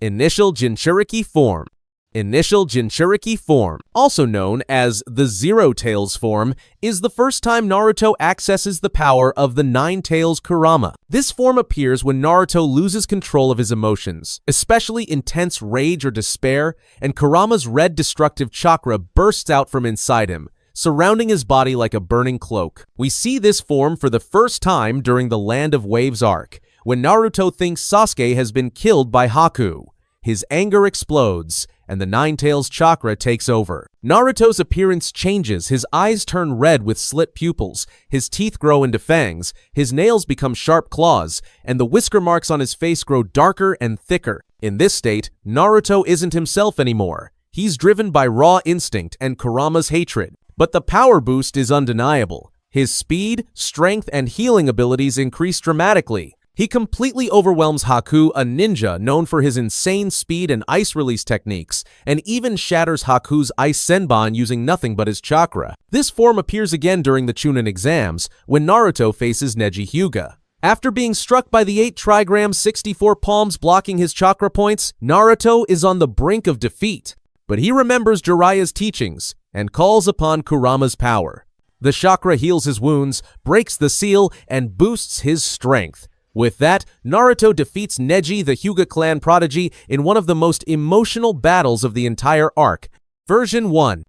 Initial Jinchuriki form. Initial Jinchuriki form, also known as the Zero Tails form, is the first time Naruto accesses the power of the Nine Tails Kurama. This form appears when Naruto loses control of his emotions, especially intense rage or despair, and Kurama's red destructive chakra bursts out from inside him, surrounding his body like a burning cloak. We see this form for the first time during the Land of Waves arc, when Naruto thinks Sasuke has been killed by Haku. His anger explodes, and the Nine Tails chakra takes over. Naruto's appearance changes, his eyes turn red with slit pupils, his teeth grow into fangs, his nails become sharp claws, and the whisker marks on his face grow darker and thicker. In this state, Naruto isn't himself anymore. He's driven by raw instinct and Kurama's hatred. But the power boost is undeniable. His speed, strength, and healing abilities increase dramatically. He completely overwhelms Haku, a ninja known for his insane speed and ice release techniques, and even shatters Haku's ice senbon using nothing but his chakra. This form appears again during the Chunin exams, when Naruto faces Neji Hyuga. After being struck by the 8 trigrams 64 palms blocking his chakra points, Naruto is on the brink of defeat. But he remembers Jiraiya's teachings and calls upon Kurama's power. The chakra heals his wounds, breaks the seal, and boosts his strength. With that, Naruto defeats Neji, the Hyuga clan prodigy, in one of the most emotional battles of the entire arc. Version 1.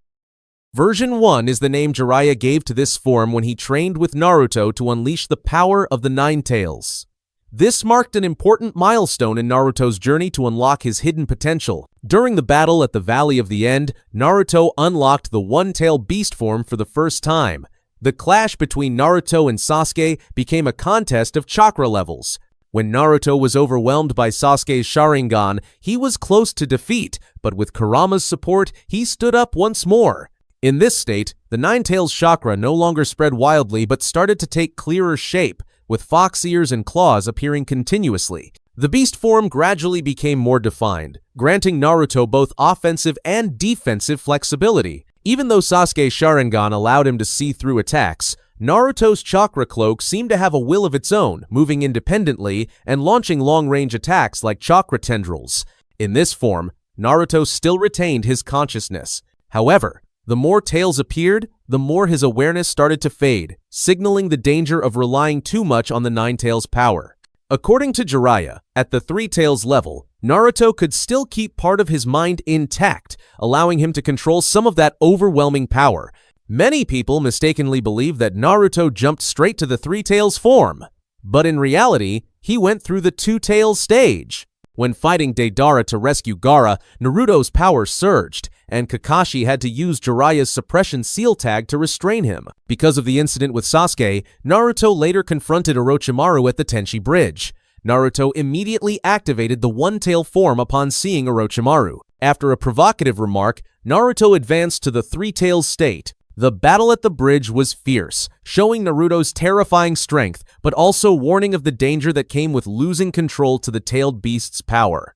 Version 1 is the name Jiraiya gave to this form when he trained with Naruto to unleash the power of the Nine Tails. This marked an important milestone in Naruto's journey to unlock his hidden potential. During the battle at the Valley of the End, Naruto unlocked the One-Tailed Beast form for the first time. The clash between Naruto and Sasuke became a contest of chakra levels. When Naruto was overwhelmed by Sasuke's Sharingan, he was close to defeat, but with Kurama's support, he stood up once more. In this state, the Nine Tails chakra no longer spread wildly but started to take clearer shape, with fox ears and claws appearing continuously. The beast form gradually became more defined, granting Naruto both offensive and defensive flexibility. Even though Sasuke's Sharingan allowed him to see through attacks, Naruto's chakra cloak seemed to have a will of its own, moving independently and launching long-range attacks like chakra tendrils. In this form, Naruto still retained his consciousness. However, the more tails appeared, the more his awareness started to fade, signaling the danger of relying too much on the Nine Tails' power. According to Jiraiya, at the Three Tails level, Naruto could still keep part of his mind intact, allowing him to control some of that overwhelming power. Many people mistakenly believe that Naruto jumped straight to the Three Tails form, but in reality, he went through the Two Tails stage. When fighting Deidara to rescue Gaara, Naruto's power surged, and Kakashi had to use Jiraiya's suppression seal tag to restrain him. Because of the incident with Sasuke, Naruto later confronted Orochimaru at the Tenchi Bridge. Naruto immediately activated the One-Tail form upon seeing Orochimaru. After a provocative remark, Naruto advanced to the Three Tails state. The battle at the bridge was fierce, showing Naruto's terrifying strength, but also warning of the danger that came with losing control to the tailed beast's power.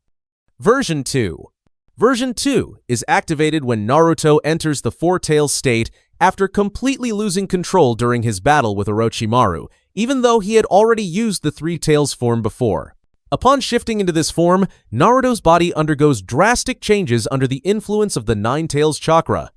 Version 2. Version 2 is activated when Naruto enters the Four Tails state after completely losing control during his battle with Orochimaru, even though he had already used the Three Tails form before. Upon shifting into this form, Naruto's body undergoes drastic changes under the influence of the Nine Tails chakra.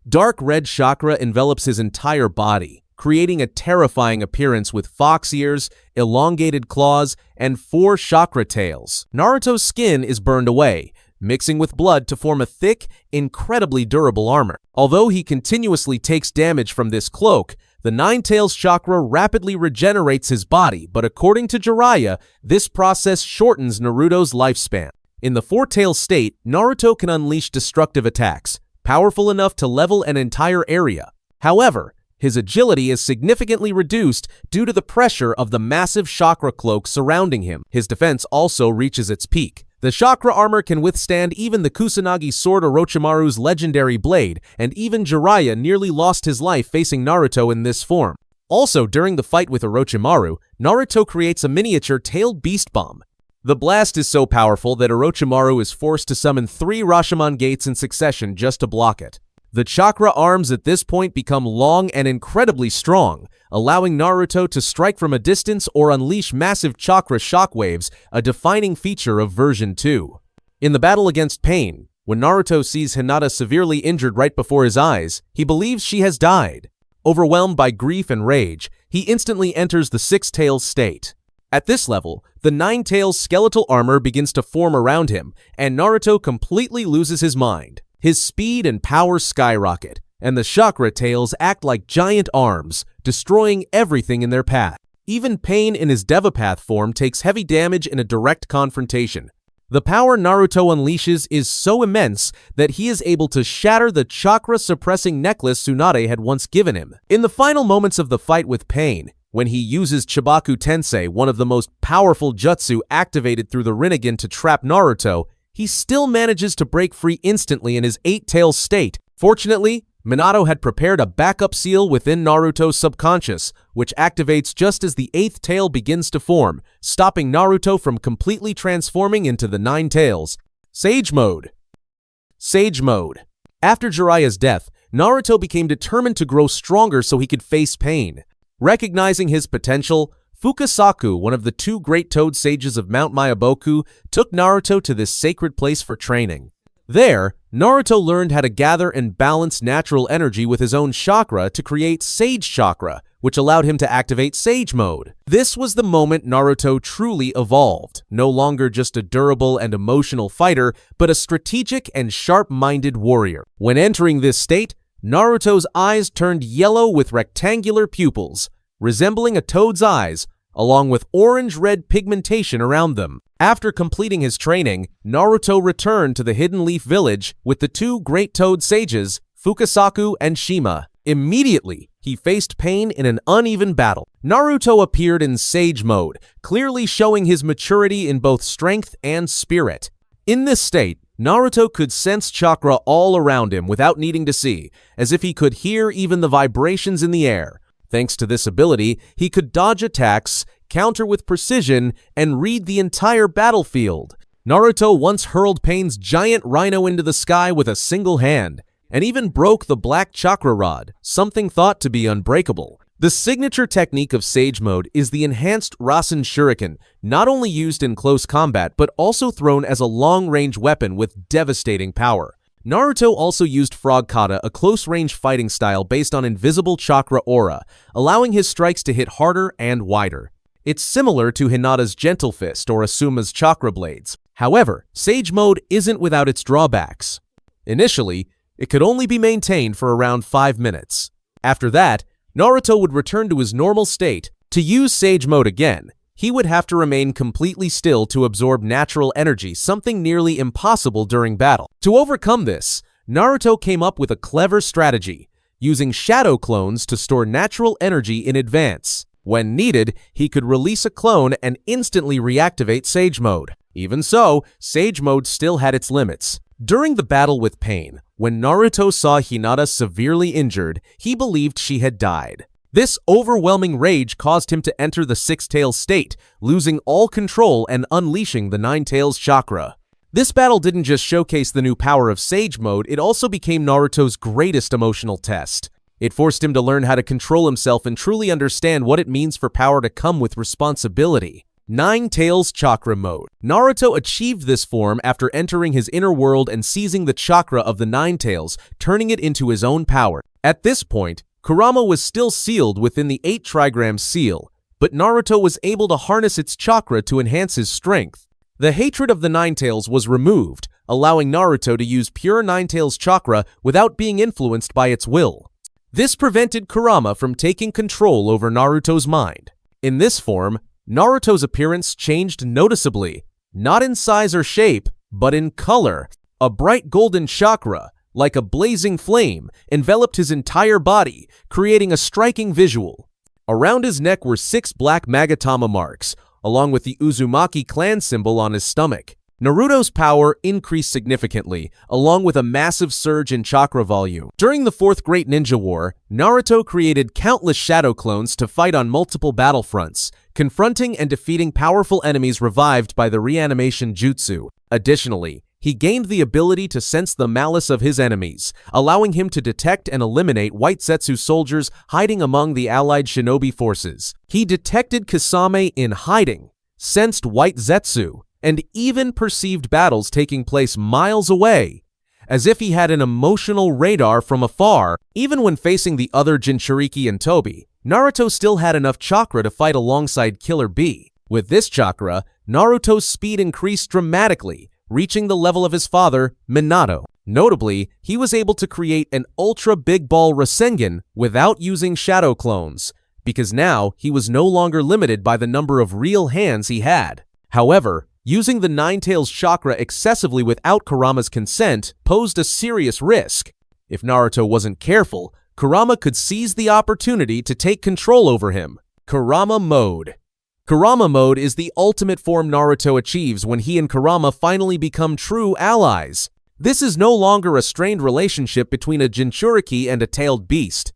Dark red chakra envelops his entire body, creating a terrifying appearance with fox ears, elongated claws, and 4 chakra tails. Naruto's skin is burned away, mixing with blood to form a thick, incredibly durable armor. Although he continuously takes damage from this cloak, the Nine Tails chakra rapidly regenerates his body, but according to Jiraiya, this process shortens Naruto's lifespan. In the Four Tails state, Naruto can unleash destructive attacks, powerful enough to level an entire area. However, his agility is significantly reduced due to the pressure of the massive chakra cloak surrounding him. His defense also reaches its peak. The chakra armor can withstand even the Kusanagi sword Orochimaru's legendary blade, and even Jiraiya nearly lost his life facing Naruto in this form. Also, during the fight with Orochimaru, Naruto creates a miniature tailed beast bomb. The blast is so powerful that Orochimaru is forced to summon 3 Rashomon gates in succession just to block it. The chakra arms at this point become long and incredibly strong, allowing Naruto to strike from a distance or unleash massive chakra shockwaves, a defining feature of version 2. In the battle against Pain, when Naruto sees Hinata severely injured right before his eyes, he believes she has died. Overwhelmed by grief and rage, he instantly enters the Six Tails state. At this level, the Nine Tails skeletal armor begins to form around him, and Naruto completely loses his mind. His speed and power skyrocket, and the chakra tails act like giant arms, destroying everything in their path. Even Pain in his Devapath form takes heavy damage in a direct confrontation. The power Naruto unleashes is so immense that he is able to shatter the chakra-suppressing necklace Tsunade had once given him. In the final moments of the fight with Pain, when he uses Chibaku Tensei, one of the most powerful jutsu activated through the Rinnegan to trap Naruto, he still manages to break free instantly in his eight-tails state. Fortunately, Minato had prepared a backup seal within Naruto's subconscious, which activates just as the eighth tail begins to form, stopping Naruto from completely transforming into the Nine Tails. Sage Mode. Sage Mode. After Jiraiya's death, Naruto became determined to grow stronger so he could face Pain. Recognizing his potential, Fukasaku, one of the two great toad sages of Mount Myaboku, took Naruto to this sacred place for training. There, Naruto learned how to gather and balance natural energy with his own chakra to create Sage Chakra, which allowed him to activate Sage Mode. This was the moment Naruto truly evolved, no longer just a durable and emotional fighter, but a strategic and sharp-minded warrior. When entering this state, Naruto's eyes turned yellow with rectangular pupils, resembling a toad's eyes, along with orange-red pigmentation around them. After completing his training, Naruto returned to the Hidden Leaf Village with the two great toad sages, Fukasaku and Shima. Immediately, he faced Pain in an uneven battle. Naruto appeared in Sage Mode, clearly showing his maturity in both strength and spirit. In this state, Naruto could sense chakra all around him without needing to see, as if he could hear even the vibrations in the air. Thanks to this ability, he could dodge attacks, counter with precision, and read the entire battlefield. Naruto once hurled Pain's giant rhino into the sky with a single hand, and even broke the black chakra rod, something thought to be unbreakable. The signature technique of Sage Mode is the enhanced Rasen Shuriken, not only used in close combat, but also thrown as a long-range weapon with devastating power. Naruto also used Frog Kata, a close-range fighting style based on invisible chakra aura, allowing his strikes to hit harder and wider. It's similar to Hinata's Gentle Fist or Asuma's Chakra Blades. However, Sage Mode isn't without its drawbacks. Initially, it could only be maintained for around 5 minutes. After that, Naruto would return to his normal state. To use Sage Mode again, he would have to remain completely still to absorb natural energy, something nearly impossible during battle. To overcome this, Naruto came up with a clever strategy, using shadow clones to store natural energy in advance. When needed, he could release a clone and instantly reactivate Sage Mode. Even so, Sage Mode still had its limits. During the battle with Pain, when Naruto saw Hinata severely injured, he believed she had died. This overwhelming rage caused him to enter the six-tails state, losing all control and unleashing the nine-tails chakra. This battle didn't just showcase the new power of Sage Mode, it also became Naruto's greatest emotional test. It forced him to learn how to control himself and truly understand what it means for power to come with responsibility. Nine-Tails Chakra Mode. Naruto achieved this form after entering his inner world and seizing the chakra of the Nine Tails, turning it into his own power. At this point, Kurama was still sealed within the 8 trigram seal, but Naruto was able to harness its chakra to enhance his strength. The hatred of the Nine Tails was removed, allowing Naruto to use pure Nine Tails chakra without being influenced by its will. This prevented Kurama from taking control over Naruto's mind. In this form, Naruto's appearance changed noticeably, not in size or shape, but in color. A bright golden chakra, like a blazing flame, enveloped his entire body, creating a striking visual. Around his neck were 6 black Magatama marks, along with the Uzumaki clan symbol on his stomach. Naruto's power increased significantly, along with a massive surge in chakra volume. During the 4th Great Ninja War, Naruto created countless shadow clones to fight on multiple battlefronts, confronting and defeating powerful enemies revived by the reanimation jutsu. Additionally, he gained the ability to sense the malice of his enemies, allowing him to detect and eliminate White Zetsu soldiers hiding among the allied shinobi forces. He detected Kisame in hiding, sensed White Zetsu, and even perceived battles taking place miles away, as if he had an emotional radar from afar. Even when facing the other Jinchuriki and Tobi, Naruto still had enough chakra to fight alongside Killer Bee. With this chakra, Naruto's speed increased dramatically, reaching the level of his father, Minato. Notably, he was able to create an Ultra Big Ball Rasengan without using shadow clones, because now he was no longer limited by the number of real hands he had. However, using the Nine Tails chakra excessively without Kurama's consent posed a serious risk. If Naruto wasn't careful, Kurama could seize the opportunity to take control over him. Kurama Mode. Kurama Mode is the ultimate form Naruto achieves when he and Kurama finally become true allies. This is no longer a strained relationship between a Jinchuriki and a tailed beast.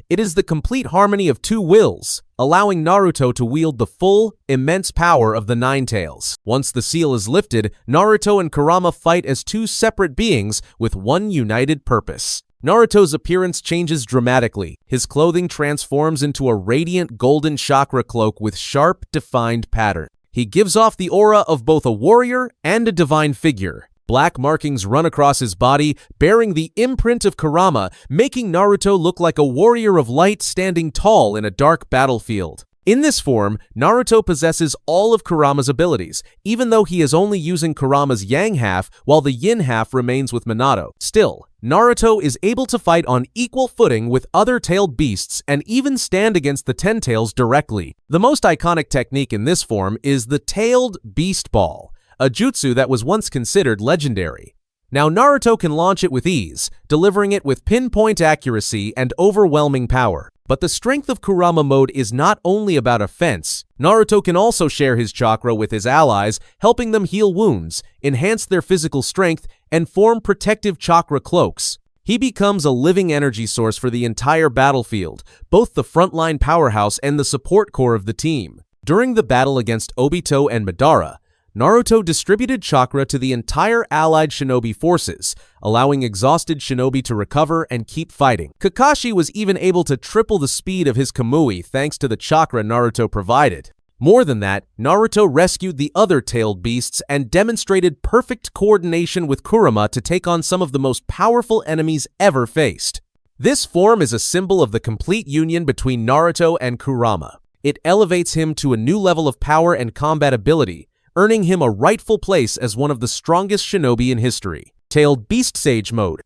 It is the complete harmony of two wills, allowing Naruto to wield the full, immense power of the Nine Tails. Once the seal is lifted, Naruto and Kurama fight as two separate beings with one united purpose. Naruto's appearance changes dramatically. His clothing transforms into a radiant golden chakra cloak with sharp, defined pattern. He gives off the aura of both a warrior and a divine figure. Black markings run across his body, bearing the imprint of Kurama, making Naruto look like a warrior of light standing tall in a dark battlefield. In this form, Naruto possesses all of Kurama's abilities, even though he is only using Kurama's yang half while the yin half remains with Minato. Still, Naruto is able to fight on equal footing with other tailed beasts and even stand against the Ten Tails directly. The most iconic technique in this form is the Tailed Beast Ball, a jutsu that was once considered legendary. Now Naruto can launch it with ease, delivering it with pinpoint accuracy and overwhelming power. But the strength of Kurama Mode is not only about offense. Naruto can also share his chakra with his allies, helping them heal wounds, enhance their physical strength, and form protective chakra cloaks. He becomes a living energy source for the entire battlefield, both the frontline powerhouse and the support core of the team. During the battle against Obito and Madara, Naruto distributed chakra to the entire allied shinobi forces, allowing exhausted shinobi to recover and keep fighting. Kakashi was even able to triple the speed of his Kamui thanks to the chakra Naruto provided. More than that, Naruto rescued the other tailed beasts and demonstrated perfect coordination with Kurama to take on some of the most powerful enemies ever faced. This form is a symbol of the complete union between Naruto and Kurama. It elevates him to a new level of power and combat ability, earning him a rightful place as one of the strongest shinobi in history. Tailed Beast Sage Mode.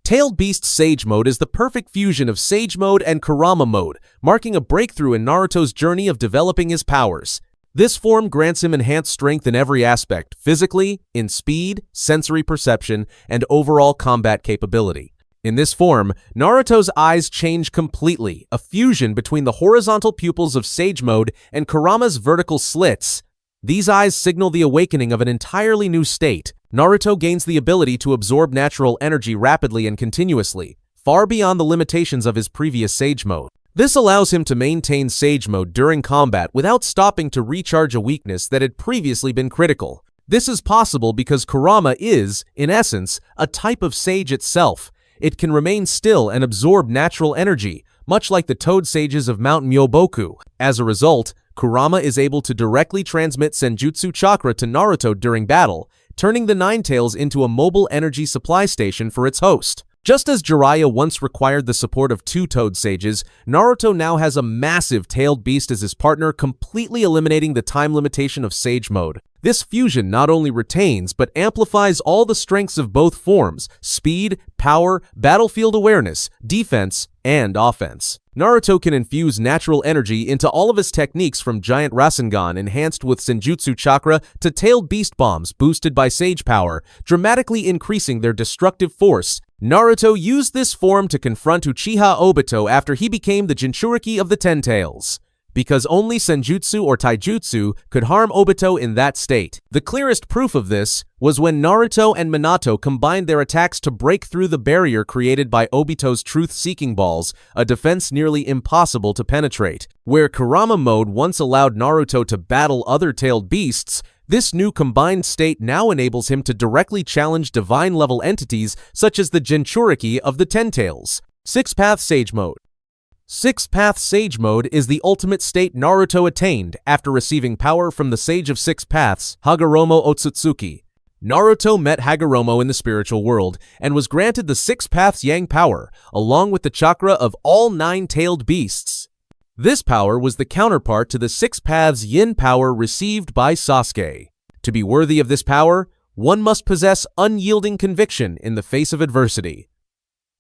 Tailed Beast Sage Mode is the perfect fusion of Sage Mode and Kurama Mode, marking a breakthrough in Naruto's journey of developing his powers. This form grants him enhanced strength in every aspect, physically, in speed, sensory perception, and overall combat capability. In this form, Naruto's eyes change completely, a fusion between the horizontal pupils of Sage Mode and Kurama's vertical slits. These eyes signal the awakening of an entirely new state. Naruto gains the ability to absorb natural energy rapidly and continuously, far beyond the limitations of his previous Sage Mode. This allows him to maintain Sage Mode during combat without stopping to recharge a weakness that had previously been critical. This is possible because Kurama is, in essence, a type of sage itself. It can remain still and absorb natural energy, much like the toad sages of Mount Myoboku. As a result, Kurama is able to directly transmit Senjutsu chakra to Naruto during battle, turning the Nine Tails into a mobile energy supply station for its host. Just as Jiraiya once required the support of two Toad Sages, Naruto now has a massive tailed beast as his partner, completely eliminating the time limitation of Sage Mode. This fusion not only retains but amplifies all the strengths of both forms: speed, power, battlefield awareness, defense, and offense. Naruto can infuse natural energy into all of his techniques, from Giant Rasengan enhanced with Senjutsu chakra to tailed beast bombs boosted by Sage power, dramatically increasing their destructive force. Naruto used this form to confront Uchiha Obito after he became the Jinchuriki of the Ten Tails, because only Senjutsu or Taijutsu could harm Obito in that state. The clearest proof of this was when Naruto and Minato combined their attacks to break through the barrier created by Obito's truth-seeking balls, a defense nearly impossible to penetrate. Where Kurama Mode once allowed Naruto to battle other tailed beasts, this new combined state now enables him to directly challenge divine-level entities such as the Jinchuriki of the Ten Tails. Six-Path Sage Mode. Sixth Path Sage Mode is the ultimate state Naruto attained after receiving power from the Sage of Six Paths, Hagoromo Otsutsuki. Naruto met Hagoromo in the spiritual world and was granted the Six Paths Yang power, along with the chakra of all nine-tailed beasts. This power was the counterpart to the Six Paths Yin power received by Sasuke. To be worthy of this power, one must possess unyielding conviction in the face of adversity,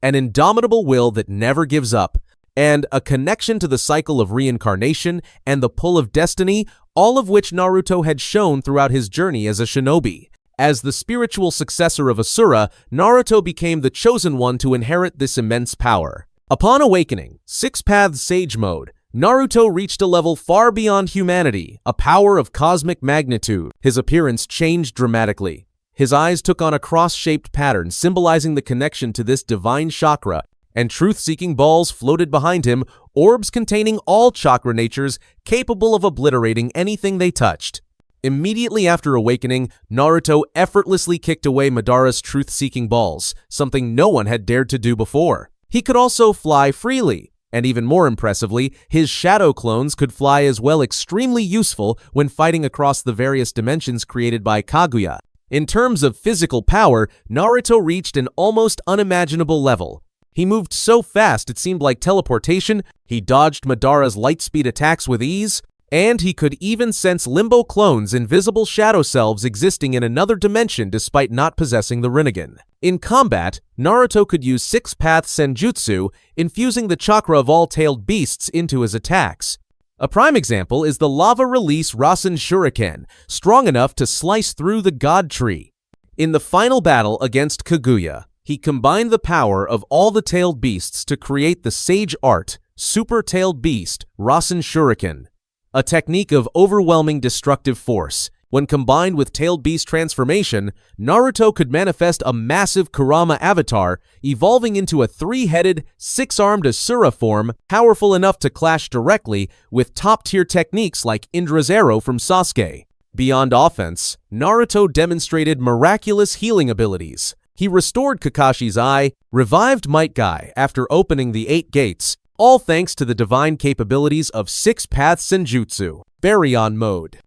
an indomitable will that never gives up, and a connection to the cycle of reincarnation and the pull of destiny, all of which Naruto had shown throughout his journey as a shinobi. As the spiritual successor of Asura, Naruto became the chosen one to inherit this immense power. Upon awakening, Six Paths Sage Mode, Naruto reached a level far beyond humanity, a power of cosmic magnitude. His appearance changed dramatically. His eyes took on a cross-shaped pattern symbolizing the connection to this divine chakra, and truth-seeking balls floated behind him, orbs containing all chakra natures capable of obliterating anything they touched. Immediately after awakening, Naruto effortlessly kicked away Madara's truth-seeking balls, something no one had dared to do before. He could also fly freely, and even more impressively, his shadow clones could fly as well, extremely useful when fighting across the various dimensions created by Kaguya. In terms of physical power, Naruto reached an almost unimaginable level. He moved so fast it seemed like teleportation, he dodged Madara's light-speed attacks with ease, and he could even sense Limbo clones, invisible shadow selves existing in another dimension despite not possessing the Rinnegan. In combat, Naruto could use Six Paths Senjutsu, infusing the chakra of all tailed beasts into his attacks. A prime example is the lava release Rasen Shuriken, strong enough to slice through the God Tree. In the final battle against Kaguya, he combined the power of all the tailed beasts to create the Sage Art, Super Tailed Beast, Rasen Shuriken, a technique of overwhelming destructive force. When combined with Tailed Beast transformation, Naruto could manifest a massive Kurama avatar, evolving into a three-headed, six-armed Asura form, powerful enough to clash directly with top-tier techniques like Indra's Arrow from Sasuke. Beyond offense, Naruto demonstrated miraculous healing abilities. He restored Kakashi's eye, revived Might Guy after opening the 8 gates, all thanks to the divine capabilities of Six Paths Senjutsu, Baryon Mode.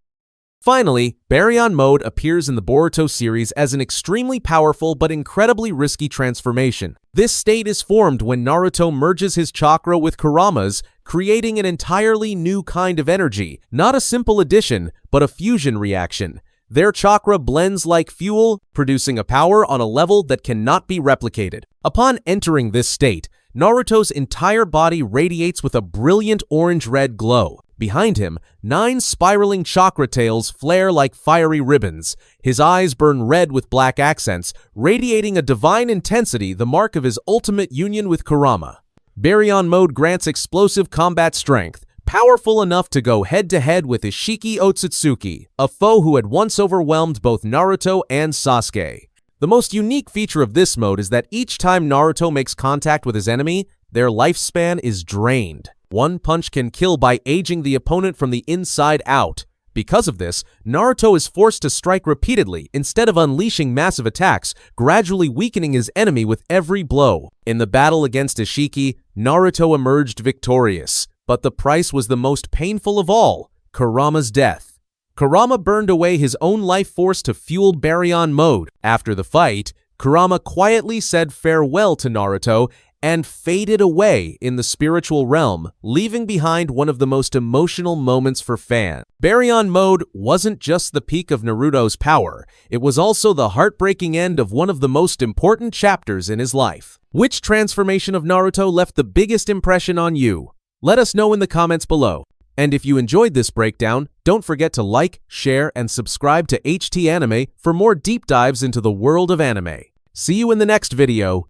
Finally, Baryon Mode appears in the Boruto series as an extremely powerful but incredibly risky transformation. This state is formed when Naruto merges his chakra with Kurama's, creating an entirely new kind of energy, not a simple addition, but a fusion reaction. Their chakra blends like fuel, producing a power on a level that cannot be replicated. Upon entering this state, Naruto's entire body radiates with a brilliant orange-red glow. Behind him, 9 spiraling chakra tails flare like fiery ribbons. His eyes burn red with black accents, radiating a divine intensity, the mark of his ultimate union with Kurama. Baryon Mode grants explosive combat strength, powerful enough to go head-to-head with Ishiki Otsutsuki, a foe who had once overwhelmed both Naruto and Sasuke. The most unique feature of this mode is that each time Naruto makes contact with his enemy, their lifespan is drained. One punch can kill by aging the opponent from the inside out. Because of this, Naruto is forced to strike repeatedly instead of unleashing massive attacks, gradually weakening his enemy with every blow. In the battle against Ishiki, Naruto emerged victorious, but the price was the most painful of all, Kurama's death. Kurama burned away his own life force to fuel Baryon Mode. After the fight, Kurama quietly said farewell to Naruto and faded away in the spiritual realm, leaving behind one of the most emotional moments for fans. Baryon Mode wasn't just the peak of Naruto's power, it was also the heartbreaking end of one of the most important chapters in his life. Which transformation of Naruto left the biggest impression on you? Let us know in the comments below. And if you enjoyed this breakdown, don't forget to like, share, and subscribe to HT Anime for more deep dives into the world of anime. See you in the next video.